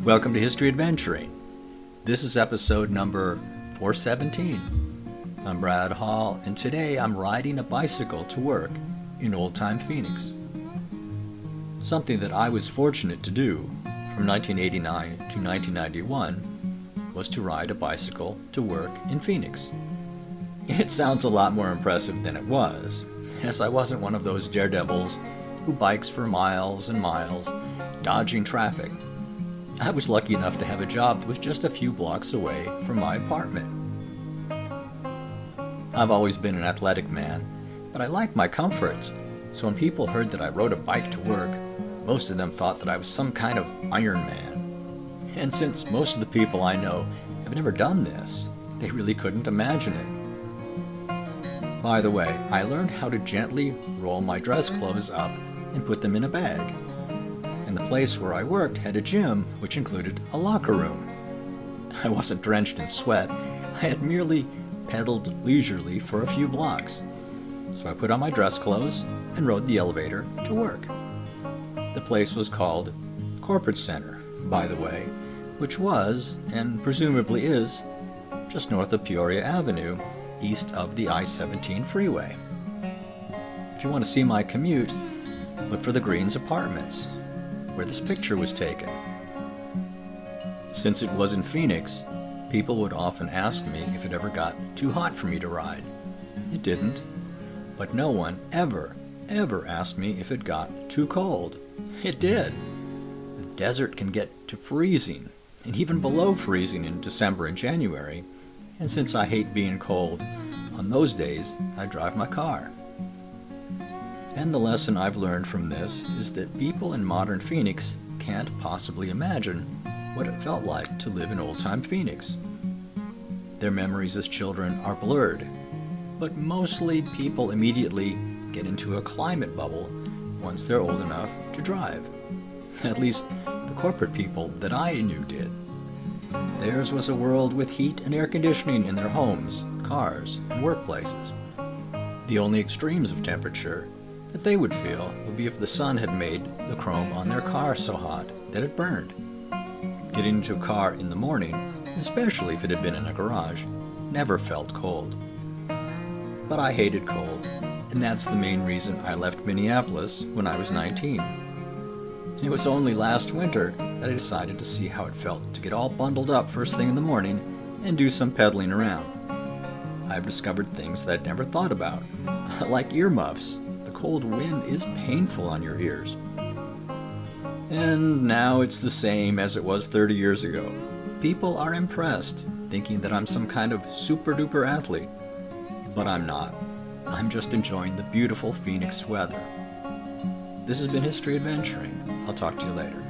Welcome to History Adventuring. This is episode number 417. I'm Brad Hall, and today I'm riding a bicycle to work in old-time Phoenix. Something that I was fortunate to do from 1989 to 1991 was to ride a bicycle to work in Phoenix. It sounds a lot more impressive than it was, as I wasn't one of those daredevils who bikes for miles and miles, dodging traffic. I was lucky enough to have a job that was just a few blocks away from my apartment. I've always been an athletic man, but I liked my comforts, so when people heard that I rode a bike to work, most of them thought that I was some kind of Iron Man. And since most of the people I know have never done this, they really couldn't imagine it. By the way, I learned how to gently roll my dress clothes up and put them in a bag. And the place where I worked had a gym which included a locker room. I wasn't drenched in sweat. I had merely pedaled leisurely for a few blocks. So I put on my dress clothes and rode the elevator to work. The place was called Corporate Center, by the way, which was, and presumably is, just north of Peoria Avenue, east of the I-17 freeway. If you want to see my commute, look for the Greens Apartments, where this picture was taken. Since it was in Phoenix, people would often ask me if it ever got too hot for me to ride. It didn't, but no one ever asked me if it got too cold. It did. The desert can get to freezing, and even below freezing in December and January, and since I hate being cold, on those days I drive my car. And the lesson I've learned from this is that people in modern Phoenix can't possibly imagine what it felt like to live in old-time Phoenix. Their memories as children are blurred, but mostly people immediately get into a climate bubble once they're old enough to drive. At least the corporate people that I knew did. Theirs was a world with heat and air conditioning in their homes, cars, and workplaces. The only extremes of temperature that they would feel would be if the sun had made the chrome on their car so hot that it burned. Getting into a car in the morning, especially if it had been in a garage, never felt cold. But I hated cold, and that's the main reason I left Minneapolis when I was 19. And it was only last winter that I decided to see how it felt to get all bundled up first thing in the morning and do some pedaling around. I've discovered things that I'd never thought about, like earmuffs. Cold wind is painful on your ears. And now it's the same as it was 30 years ago. People are impressed, thinking that I'm some kind of super-duper athlete. But I'm not. I'm just enjoying the beautiful Phoenix weather. This has been History Adventuring. I'll talk to you later.